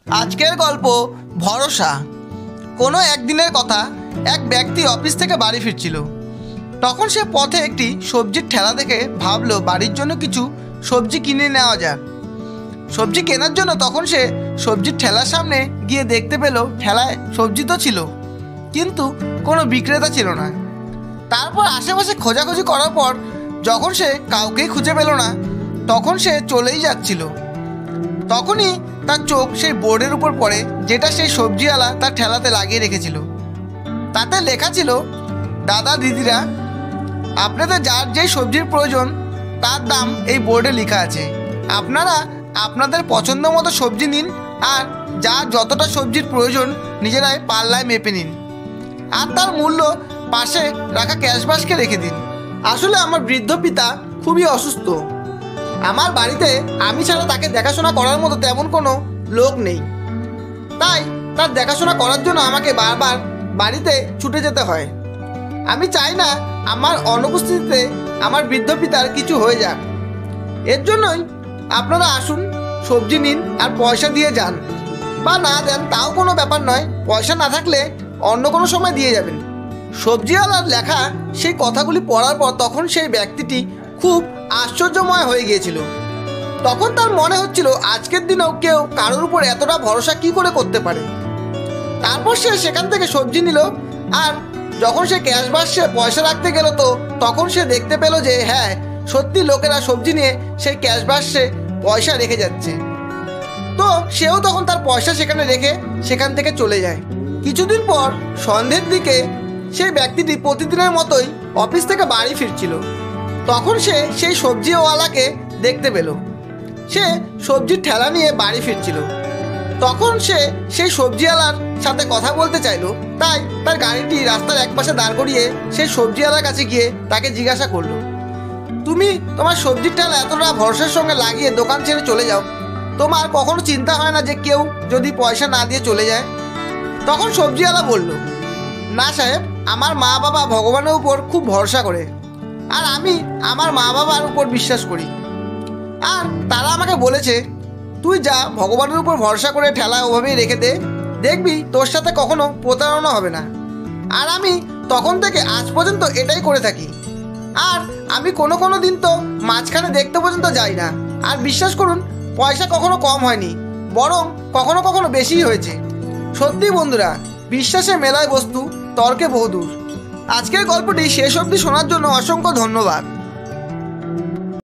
আজকের গল্প ভরসা। কোনো একদিনের কথা, এক ব্যক্তি অফিস থেকে বাড়ি ফিরছিল। তখন সে পথে একটি সবজির ঠেলা দেখে ভাবলো বাড়ির জন্য কিছু সবজি কিনে নেওয়া যাক। সবজি কেনার জন্য তখন সে সবজির ঠেলার সামনে গিয়ে দেখতে পেল ঠেলায় সবজি তো ছিল, কিন্তু কোনো বিক্রেতা ছিল না। তারপর আশেপাশে খোঁজাখুঁজি করার পর যখন সে কাউকেই খুঁজে পেল না, তখন সে চলেই যাচ্ছিল। তখনই তার চোখ সেই বোর্ডের উপর পড়ে, যেটা সেই সবজিওয়ালা তার ঠেলাতে লাগিয়ে রেখেছিল। তাতে লেখা ছিল, দাদা দিদিরা, আপনাদের যার যেই সবজির প্রয়োজন তার দাম এই বোর্ডে লেখা আছে। আপনারা আপনাদের পছন্দ মতো সবজি নিন, আর যার যতটা সবজির প্রয়োজন নিজেরাই পাল্লায় মেপে নিন, আর তার মূল্য পাশে রাখা ক্যাশ বাক্সে রেখে দিন। আসলে আমার বৃদ্ধ পিতা খুবই অসুস্থ। আমার বাড়িতে আমি ছাড়া তাকে দেখাশোনা করার মতো তেমন কোনো লোক নেই, তাই তার দেখাশোনা করার জন্য আমাকে বারবার বাড়িতে ছুটে যেতে হয়। আমি চাই না আমার অনুপস্থিতিতে আমার বৃদ্ধ পিতার কিছু হয়ে যাক। এর জন্যই আপনারা আসুন, সবজি নিন আর পয়সা দিয়ে যান, বা না দেন তাও কোনো ব্যাপার নয়। পয়সা না থাকলে অন্য কোনো সময় দিয়ে যাবেন। সবজিওয়ালার লেখা সেই কথাগুলি পড়ার পর তখন সেই ব্যক্তিটি খুব আশ্চর্যময় হয়ে গিয়েছিল। তখন তার মনে হচ্ছিল আজকের দিনেও কেউ কারোর উপর এতটা ভরসা কি করে করতে পারে। তারপর সে সেখান থেকে সবজি নিল, আর যখন সে ক্যাশ বাক্সে পয়সা রাখতে গেল তো তখন সে দেখতে পেল যে হ্যাঁ, সত্যি লোকেরা সবজি নিয়ে সেই ক্যাশ বাক্সে পয়সা রেখে যাচ্ছে। তো সেও তখন তার পয়সা সেখানে রেখে সেখান থেকে চলে যায়। কিছুদিন পর সন্ধ্যের দিকে সেই ব্যক্তিটি প্রতিদিনের মতোই অফিস থেকে বাড়ি ফিরছিল। তখন সে সেই সবজিওয়ালাকে দেখতে পেল। সে সবজির ঠেলা নিয়ে বাড়ি ফিরছিল। তখন সে সেই সবজিওয়ালার সাথে কথা বলতে চাইলো, তাই তার গাড়িটি রাস্তার একপাশে দাঁড় করিয়ে সেই সবজিওয়ালার কাছে গিয়ে তাকে জিজ্ঞাসা করলো, তুমি তোমার সবজির ঠেলা এতটা ভরসার সঙ্গে লাগিয়ে দোকান ছেড়ে চলে যাও, তোমার কখনো চিন্তা হয় না যে কেউ যদি পয়সা না দিয়ে চলে যায়? তখন সবজিওয়ালা বলল, না সাহেব, আমার মা বাবা ভগবানের উপর খুব ভরসা করে, আর আমি আমার মা বাবার উপর বিশ্বাস করি। আর তারা আমাকে বলেছে তুই যা, ভগবানের উপর ভরসা করে ঠেলা ওভাবেই রেখে দে, দেখবি তোর সাথে কখনো প্রতারণা হবে না। আর আমি তখন থেকে আজ পর্যন্ত এটাই করে থাকি। আর আমি কোনো দিন তো মাঝখানে দেখতে পর্যন্ত যাই না। আর বিশ্বাস করুন, পয়সা কখনো কম হয়নি, বরং কখনো বেশিই হয়েছে। সত্যি বন্ধুরা, বিশ্বাসে মেলায় বস্তু, তর্কে বহুদূর। আজকের গল্পটি শেষ অবধি শোনার জন্য অসংখ্য ধন্যবাদ।